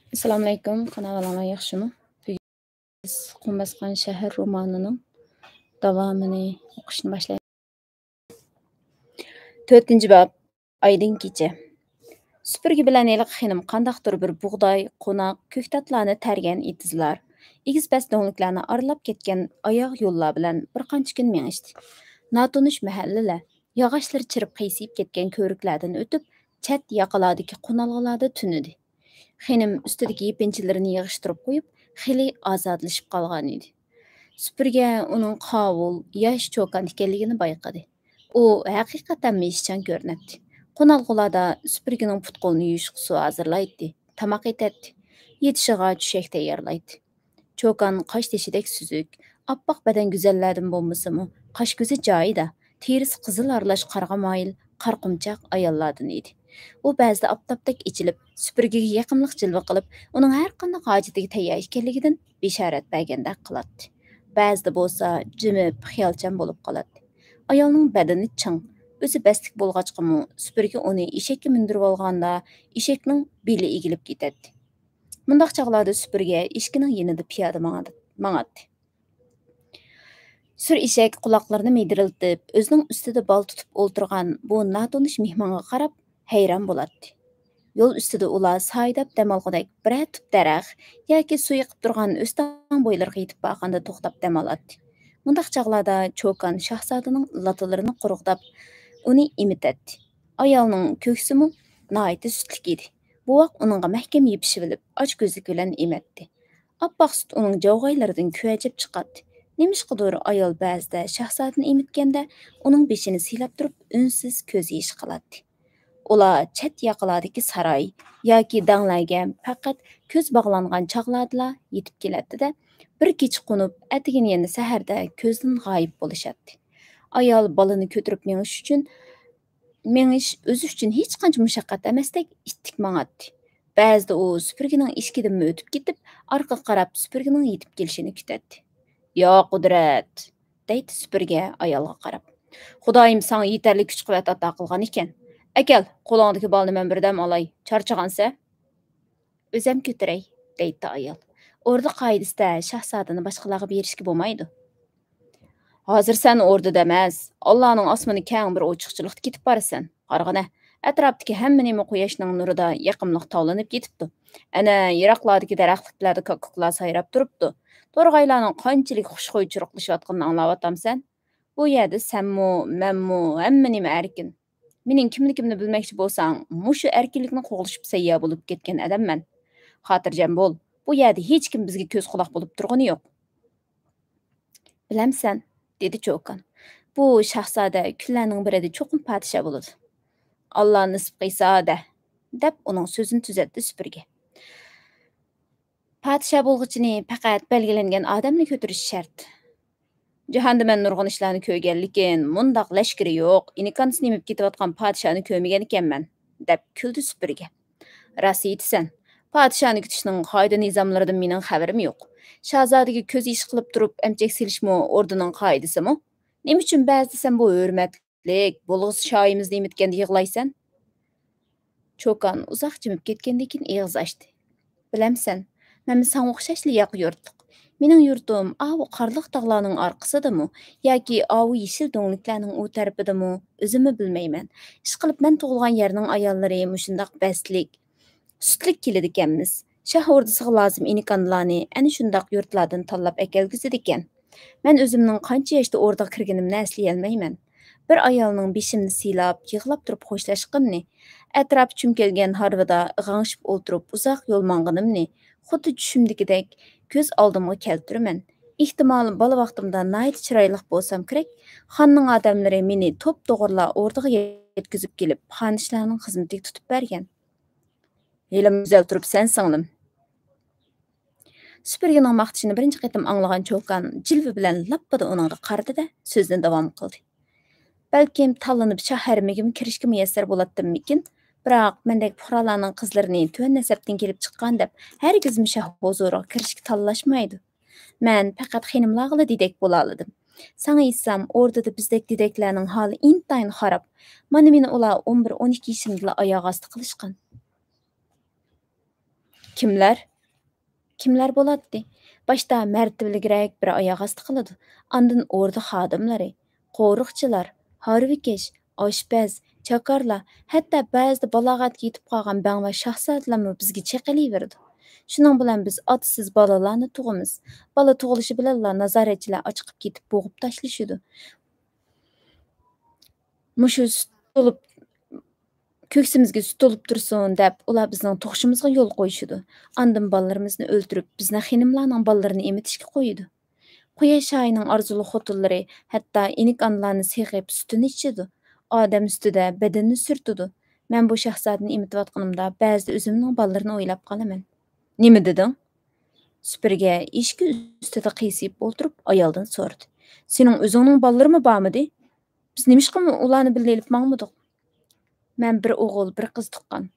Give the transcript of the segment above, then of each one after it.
Assalomu alaykum, qanaqalar yaxshimi? Bugun biz Qum bosgan shahar romanining davomini o'qishni boshlaymiz. 4-bob Aydin kecha. Supurgi bilan eliq xinim qandaqdir bir bug'doy, qo'noq, ko'ktatlarni targan itizlar, egiz basdonliklarni aralab ketgan oyoq yo'llar bilan bir qancha kun mengishdi. Notunish mahallalar, yog'ochlar chirib qiysiyib ketgan ko'riklardan o'tib, chat yaqalardagi qo'nalg'alarda tunidi. Xinim ustidagi yepinchilarini yig'ishtirib qo'yib, xili ozodlashib qolgan edi. Supurga uning qovul, yosh cho'kan ekanligini bayqadi. U haqiqatan meshchan ko'rinadi. Qo'nalg'ularda supurgining put-qo'lini yuvishga suv hozirlaydi, tamoq etadi, yetishiga tushak tayyorlaydi. Cho'kan qosh teshidek suzuk, oppoq badan go'zallardan bo'lmasimi, qosh ko'zi joyida, terisi qizil aralash qarg'a moyil, qarqumchoq ayollardan edi. U ba'zida oftobdek ichilib, supurgiga yaqinlik jilva qilib, uning har qanday hojatiga tayyor ekanligidan bishorat bergandek qiladi. Ba'zida bo'lsa, jimib, xiyolchan bo'lib qoladi. Ayolning badani ching, o'zi bastik bo'lg'achqimi, supurgi uni eshakka mindirib olganda, eshakning beli egilib ketadi. Mundaq chaqlarda supurga eshikning yanida piyoda mangadi. Sur eshak quloqlarini miydiriltib, o'zining ustida bol tutib o'ltirgan bu notanish mehmonga qarab hayron bo'ladi. Yo'l ustida ular saydab dam olgudek bir tup daraxt yoki suv yiqib turgan o'stan bo'ylariga yetib borganda to'xtab dam oladi. Mundaq chaqlarda cho'kan shahzodaning latalarini quruqdab uni imitadi. Ayolning ko'ksimi noiti sutlik edi. Bu vaqt uningga mahkam yepishib olib, och ko'zlik bilan ematdi. Oppoq sut uning javg'aylaridan ko'chib chiqadi. Nemishqidir ayol ba'zida shahzodani emitganda uning beshini siylab turib, unsiz ko'z yosh qiladi. Ular chat yaqalardagi saroy yoki danglarga faqat ko'z bog'langan chog'larda yetib keladi-da, bir kecha qo'nib, atigin yana saharda ko'zdan g'oyib bo'lishadi. Ayol bolani ko'tarib mengish o'zi uchun hech qancha mushaqqat emasdek ittik mangadi. Ba'zida u supurgining eshigidan o'tib ketib, orqa qarab supurgining yetib kelishini kutadi. "Yo qudrat", deydi supurga ayolga qarab. "Xudoyim sana yetarli kuch-quvvat ato qilgan ekan. Akal, qo'lingdagi bolni men birdam olay. Charchagansa?" "O'zim ko'taray", deydi ayol. O'rda qoidasida shahzodani boshqalarga berishga bo'lmaydi. "Hozir sen o'rdida emas, Allohning osmoni keng bir ochiqchilikda ketib borasan. Qarag'ana, atrofdagi hamma nima quyoshning nurida yaqimliq tovlanib ketibdi. Ana yiroqlardagi daraxtliklarda ko'kkuqlar sayrab turibdi. To'rg'aylarning qanchalik xushxuy chiroqlashayotganini anglayaptamsan? Bu yerda senmu, menmu, hamma nima erkin. Mening kimligimni bilmoqchi bo'lsang, mushu erkinlikni qo'g'lishib sayyo bo'lib ketgan odamman. Xotirjam bo'l. Bu yerda hech kim bizga ko'z quloq bo'lib turgani yo'q." "Bilamsan", dedi cho'kan. "Bu shahzoda kunlarning birida cho'qim podsho bo'ladi. Alloh nasib qilsa deb uning so'zini tuzatdi supurgi. "Podsho bo'lg'ichini faqat belgilangan odamni ko'tarish shart. Jahonda men nurg'un ishlarni ko'rgan, lekin mundoq lashkari yo'q, inikonisi nemib ketayotgan podshoni ko'rmagan ekanman", deb kuldi supurgi. "Rost aytasan. Podshoni kutishning qoida nizomlaridan mening xabarim yo'q. Shahzodaga ko'z ish qilib turib emchak silishmi o'rdining qoidasimi? Nima uchun ba'zida sen bu hurmatlik, bo'lg'is shoyimizni emitganda yig'laysan?" Cho'kan uzoq jimib ketgandan keyin og'iz ochdi. "Bilamsan, men senga o'xshashli yoq yurtliq. Mening yurtim avu qarliq tog'larning orqasidami yoki avu yeshil do'ngliklarning u tarafidami, o'zimni bilmayman. Ishqilib men tug'ilgan yerning ayollari mushundoq baslik, sutlik keladi ekanmiz. Shah o'rdisiga lozim inikonlarni ana shundoq yurtlardan tanlab akelgizadi ekan. Men o'zimning qancha yoshda o'rdaga kirganimni eslayolmayman. Bir ayolning beshimni siylab, yig'lab turib xo'shlashqimni, atrof cho'mkelgan harvada g'angshib o'ltirib uzoq yo'l mang'inimni, xuddi tushimdagidek ko'z oldimga keltiraman. Ehtimol bola vaqtimda nayt chiroyli bo'lsam kerak, xonning odamlari meni to'p to'g'irlar o'rdaga yetkazib kelib, xonishlarning xizmatiga tutib bergan. Helim güzel turibsan singlim." Supurgining maqtishini birinchi qatim anglagan cho'kan jilvi bilan lappada uningga qaradi-da, so'zni davom qildi. "Balkim tanlanib shaharmigim kirishga muyassar bo'ladimmikin? Biroq mendek fuqarolarning qizlarini tuvan nasabdan kelib chiqqan deb hargizmi shah huzuriga kirishga tanlashmaydi. Men faqat xinimlarga dedek bo'la oldim. Sana aytsam, o'rdada bizdek dedeklarning holi intayin xarob. Mana meni ular 11-12 yoshimda oyoq osti qilishgan. Kimler? Kimler bolatdy? Başta märtebeligiräk bir ayaq asty kılady. Andan orda hadymlary, qoruqçylar, harwykeş, aşpaz, çakarlar, hatda bäzide balagat yetip qalgan baň we şahzatlarmy bizge çeqiliberdi. Şuning bilen biz atsız balalarny tugumyz. Bala tuguluşy bilenla nazaretçiler açykyp ketip boğup taşlaşydy. Muşu süt bolup köksimizge süt olup dursun dep ular bizning tuguşymyzga yol goýuşdy. Andan balalarymyzni öldürüp bizni hanymlaryň balalaryny emitişge goýdy. Quyaş ayının arzulu xotullary hatda inik anlarny seýyp sütüni içidi. Adam üstüde bedenini sürtüdi. Men bu şahzadyny emitipatganymda bäzide özümniň balalaryny oýlap galaman. Nime dedin? Süpürge işki üstüde qıysyp olturup ayaldan sordy. Senin özüňniň balalarmy barmydy? Biz nimişgä ularny bilip maňmadyk? Men bir oğul, bir kız tuqqan.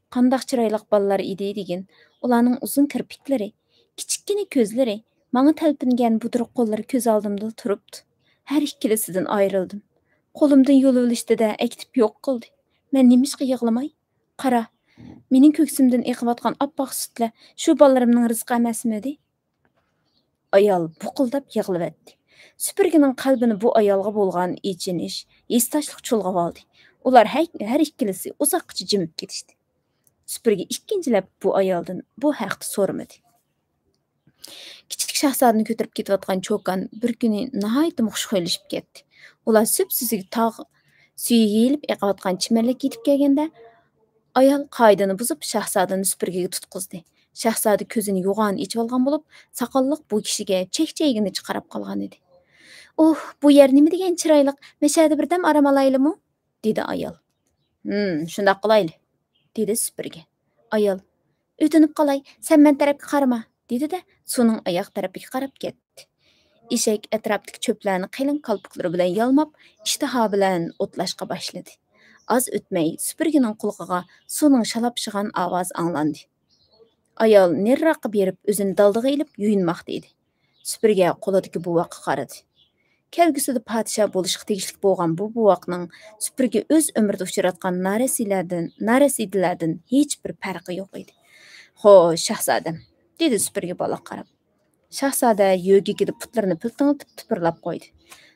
Qandaq çyraylyk balalar idi degen. Ularnyň uzun kirpikleri, kiçikkine közleri, maňa telpingen buduruq gollary köz aldymda turupdy. Her ikkilisinden aýryldym. Kolumdan ýol ölüşde-de ektip ýok kıldy. Men nimişgä ýyglamay? Qara, meniň köksimden eqip atgan appak sütle şu balalarymyň rızky emasmidi? Ayal bukuldap ýyglyp Süpürginin kalbini bu ayalga bolgan içiniş, estaşlyk çulgap aldy. Ular her ikkilisi uzakça jimip ketişdi. Süpürge ikkinjilep bu ayaldan bu hakda sormady. Kiçik şahzadyny kötürüp ketipatgan çokan bir güni nahaýaty muşhylyşyp ketdi. Ular süpsüzigi tag süýe ýelip eqip atgan çimenlik yetip kelgende ayal qaýdany buzup şahzadyny süpürgege tutquzdy. Şahzady közüni ýogan içip algan bolup, sakallyk bu kişige çekçeýigini çykarap kalgan edi. "Oh, bu yer nime degen çyraylyk, meşäde birdem aram alaýlymy?" dedi ayal. Şundak kılaylı, dedi süpürge. Ayal, ötünüp qalay, sen men tarapga qarama, dedi de suning ayaq tarapiga qarap ketdi. Eşek etrapdaki çöplerini qılın kalpıkları bilen yalmap, iştiha bilen otlaşqa başladı. Az ötmey, süpürgenin kulağıga suning şalapşıgan avaz anlandı. Ayal nerraqqa berip özünü daldığa ilip yuyunmaq dedi. Süpürge qo'lidagi buvaqqa qaradi. Kelgüsüde padişah boluşqa tegishlik bolgan bu buvaqning süpürge öz ömrüde uçuratgan narasidilerden hiç bir farqı yok idi. "Xo'sh, şahzadam", dedi süpürge bala qarab. Şahzada yögigide putlaryny piltiňitip tupurlap qoýdy.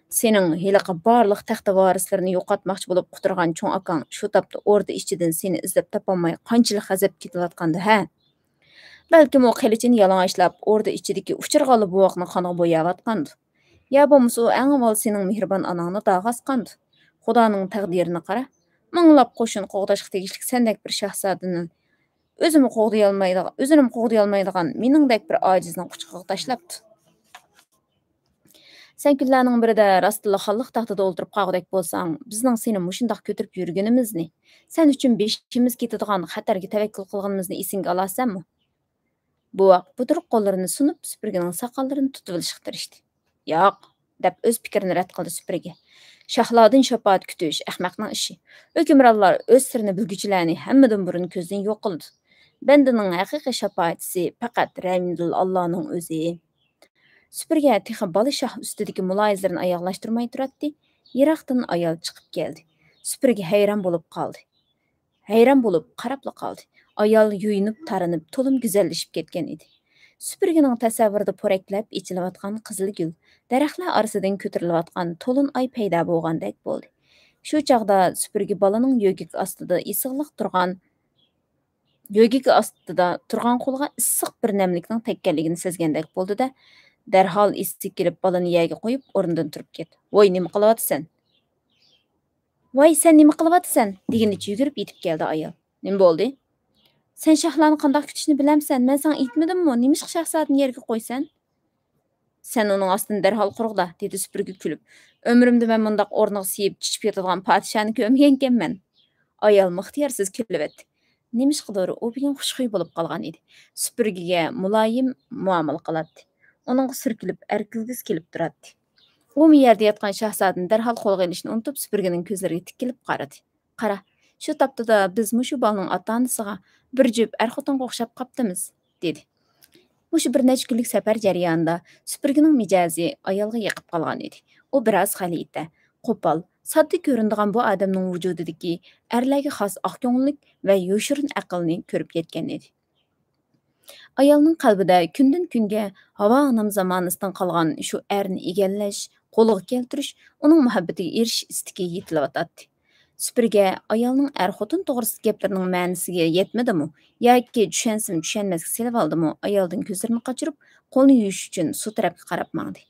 "Senin heliqi barlyk taxta warislaryny ýokatmakçy bolup quturgan çoň akaň şu tapda orda içiden seni izlep tapalmay qançalyk gazap ketipatganda, ha? Belkim o qiliçini yalaňaçlap orda içideki uçurgaly buvaqny qanyga boýapatgandy. Ya bolmasa o äň awal senin mihriban anaňy daga askandy. Xudanyň taqdirini qara. Maňlap qoşun qogdaşyk tegişlik sendek bir şahzadyny özüni qogdaýalmaýdygan meningdek bir ajizni quçqyga taşlapdy. Sen günlerning biride rastly hallyk taxtada olturup qalgyk bolsaň, bizning seni muşundaq kötürüp ýürgenimizni, sen üçin beşimiz ketadigan hatarga tevekkül qılganymyzni esiňge alasanmy?" Buvaq buduruq qollaryny sunup süpürgening sakallaryny tutup alışyk tirişdi. "Ýok", dep öz pikirini rad qildi süpürge. "Şahladyn şapaat kütüş ähmaknyň işi. Hökümranlar öz sirini bilgüçiläni hemmeden burun közden ýok qıldy. Bendeniň hakyky şapaatçisi pakat Rahimdil Allah'nyň özü." Süpürge tehi baly şah üstüdeki mulaýizlaryny aýaglaşdyrmay turatdy. Ýerakdan ayal çykyp geldi. Süpürge heýran bolup qaldy. Heýran bolup qarapla qaldy. Ayal yuyunup taranyp tolum güzelleşip ketken idi. Süpürgening tasavvurida poreklep içilip atgan qızıl gül, daraxtlar arasından kötürilip atgan tolun ay peýda bolgandek boldy. Şu çagda süpürge balanyň ýögek astida turgan kolga issiq bir nämlikning tekkenligini sezgendek boldy da, derhal isi kelip balany ýerge goýup orundan turup ketdi. "Voy, nima qylypatsan? Voy, sen nima qylypatsan?" degeniçe ýügürüp ýetip geldi ayal. "Nima boldy? Sen şahlarny qandaq kütüşni bilemsen, men saňa aýtmadymmy? Nimişik şahzadyny ýerge goýsan?" "Sen onuň astyny derhal gurgla", dedi süpürge külüp. "Ömrümde men mundaq ornyga siýip çiçip ýatadigan padişahny kömegenkenmen." Ayal myhtiýarsyz külüp etdi. Nimişiqdir o bugün huşhuý bolup qalgan idi. Süpürgege mulayim muamala qylatdy. Onuňga sürkülip erkilgis kelip turatdy. O ýerde ýatgan şahzadyny derhal golga elişini unutup süpürgening közlerine tikilip qarady. "Qara, şu tapda biz muşu balanyň ata-anasyga bir jöp er-xotinga okşap qapdymyz", dedi. Muşu bir neçe günlük sefer jarýanynda süpürgening mijazy ayalga ýakyp qalgan idi. O biraz halite, qopal, sadda göründigan bu adamnyň wujudidagi erlerge has ak köňüllik we ýoşurun aqlyny körüp ýetken idi. Ayolning qalbida kundan kunga havo onam zamonasidan qolgan shu erni egallash, qo'lga keltirish, uning muhabbatiga erishish istagi yetilayotdi. Supurga ayolning er-xotin to'g'risida gaplarining ma'nosiga yetmadimi yoki tushunsin tushunmasga selib oldimi, ayoldan ko'zlarini qochirib, qo'lni yuvish uchun suv tarafga qarab mangdi.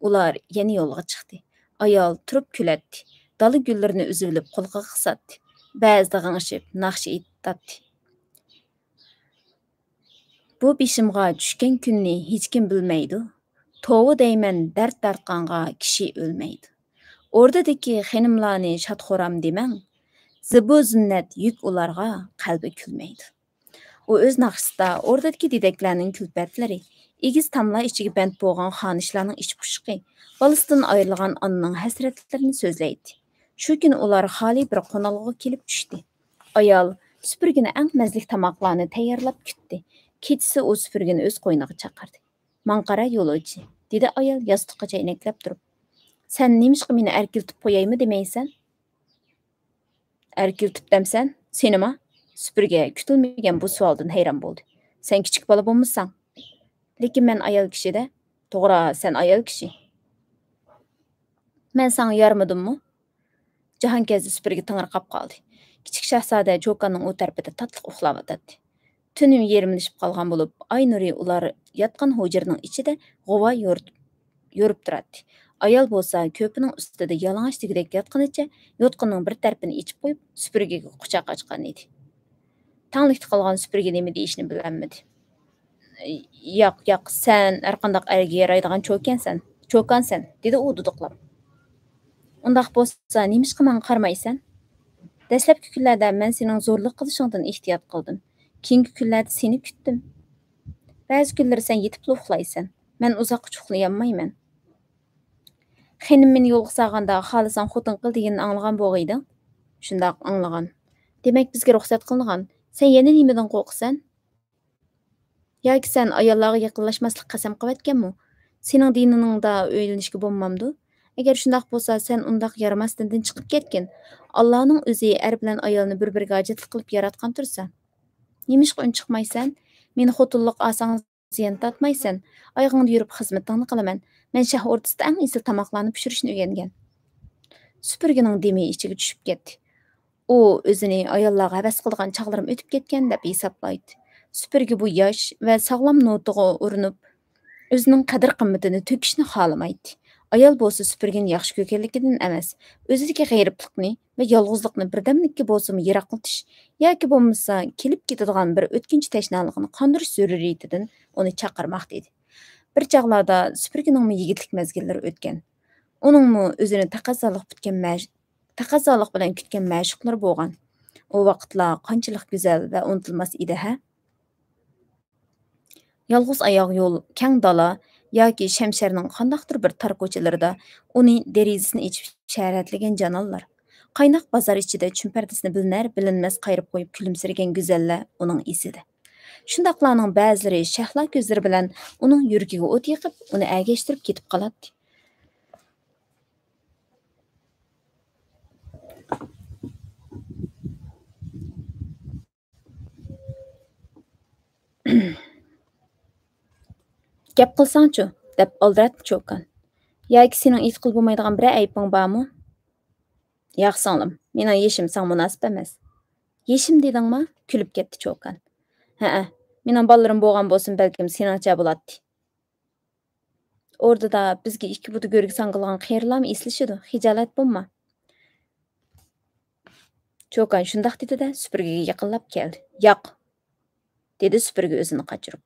Ular yana yo'lga chiqdi. Ayol turib kulatdi. Dala gullarini uzilib qo'lga qisatdi. Ba'zida g'ingshib, naqsh aytdi. Bu beshimga tushgan kunni hech kim bilmaydi. Tovu deyman dard tartqanға kishi o'lmaydi. O'rdadagi xanimlarni shadxo'ram demang. Zibu zinnat yük ularga qalbi kulmaydi. U o'z naqshida o'rdadagi dedeklarning kulpatlari, egiz tamlar ichiga band bo'lgan xonishlarning ich pushiqi, bolasidan ayrilgan onaning hasratlarini so'zlaydi. Shu kuni ular xoli bir qonalg'a kelib tushdi. Ayol supurgini eng mazlik tamoqlarni tayyorlab kutdi. Kechisi u supurgini o'z qo'yniga chaqirdi. "Man qara yo'lovchi", dedi ayol yostiqqa chaynaklab turib. "Sen nemishqa meni erkiltib qo'yaymi demaysan?" "Erkiltib demsan, senima?" Supurga kutilmagan bu savoldan hayron bo'ldi. "Sen kichik bola bo'lmasan?" "Lekin men ayol kishi-da." "To'g'ri, sen ayol kishi. Men sana yarmadimmi?" Jahongezdi supurga tingirqab qoldi. Kichik shahzoda cho'konning u tarafida tatliq uxlayotdi. Tunim yerimlashib qolgan bo'lib, ay nuri ular yotgan hujraning ichida g'uva yo'rib turadi. Ayol bo'lsa ko'pining ustida yalang'och degidek yotganicha, yo'tqinning bir tarafini ichib qo'yib, supurgiga quchoq ochgan edi. Tanglikda qolgan supurgi nima deyishni bilolmadi. Yo'q, sen har qanday erga yaraydigan cho'konsan, dedi u duduqlab. Undaq bo'lsa, nimishqa menga qaramaysan? Dastlabki kunlarda men sening zo'rlik qilishingdan ehtiyot qildim. Keyingi kunlarda seni kutdim. Ba'zi kunlar sen yetib uxlaysan. Men uzoq uxlayolmayman. Xanim meni yo'lga solganda xohlasan xotin qil deganini anglagan bo'g'ayding. Shundoq anglagan. Demak bizga ruxsat qilingan. Sen yana nimadan qo'rqasan? Yoki sen ayollarga yaqinlashmaslik qasam qilayotganmi? Sening diningda o'ylanishga bo'lmamdi? Agar shundoq bo'lsa, sen undaq yaramas dindan chiqib ketgin. Allohning o'zi er bilan ayolni bir-biriga hojatli qilib yaratgan tursa. Nimishqa un chiqmaysan? Meni xotinlik osang ziyon tatmaysan. Oyog'ingda yurib xizmatingni qilaman. Men shah o'rtasida eng esil tomoqlarni pishirishni o'rgangan. Supurgining demi ichiga tushib ketdi. U o'zini ayollarga havas qilgan chaqlarim o'tib ketgan deb hisoblaydi. Supurgi bu yosh va sog'lom notiga urinib, o'zining qadr-qimmatini to'kishni xohlamaydi. Ayol bo'lsa supurgini yaxshi ko'rganligidan emas, o'zidagi g'ayriblikni va yolg'izlikni birdamlikka bo'lsa yiroqlatish yoki bo'lmasa kelib ketadigan bir o'tkinchi tashnaligini qondirish zaruriyatidan uni chaqirmoqda edi. Bir chaqlarda supurgining yigitlik mezgillari o'tgan. Uningmi o'zini taqozolik bilan kutgan ma'shuqlar bo'lgan. O vaqtlar qanchalik go'zal va unutilmas edi, ha? Yolg'iz oyoq yo'l, kang dala yoki Shamsharning qandaqdir bir tar ko'chalarida uni derizasini ichib sharatlagan janonlar. Qaynoq bozor ichida chumpardasini bilinar-bilinmas qayirib qo'yib kulimsiragan go'zallar uning esida. Shundoqlarning ba'zilari shahlo ko'zlari bilan uning yuragiga o't yiqib, uni agashtirib ketib qoladi. Gap qilsangchu, deb oldiratdi cho'kan. Yoki sening it qilib bo'lmaydigan bir aybing bormi? Yo'q singlim, mening yeshim sen munosib emas. Yeshim dedingmi? Kulib ketdi cho'kan. Ha, mening bolalarim bo'lgan bo'lsin, balkim seningcha bo'ladi. O'rdada bizga ikki buti go'rga sangilgan qiyirlarmi eslashidi? Hijolat bo'lma. Cho'kan shundoq dedi-da, supurgiga yaqinlab keldi. "Yo'q", dedi supurgi o'zini qochirib.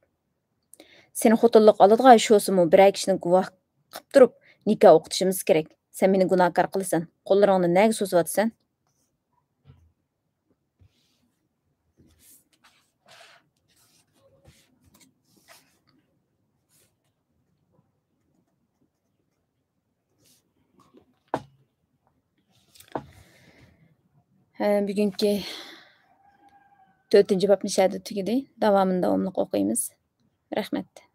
"Seni xotinlik oladigan shosimu bir kishini guvoh qilib turib, nikoh o'qitishimiz kerak. Sen meni gunohkor qilasan. Qo'llaringni nega so'zyapsan?" Bugungi 4-bobni shada tugadi. Davomini o'qiymiz. Rahmat.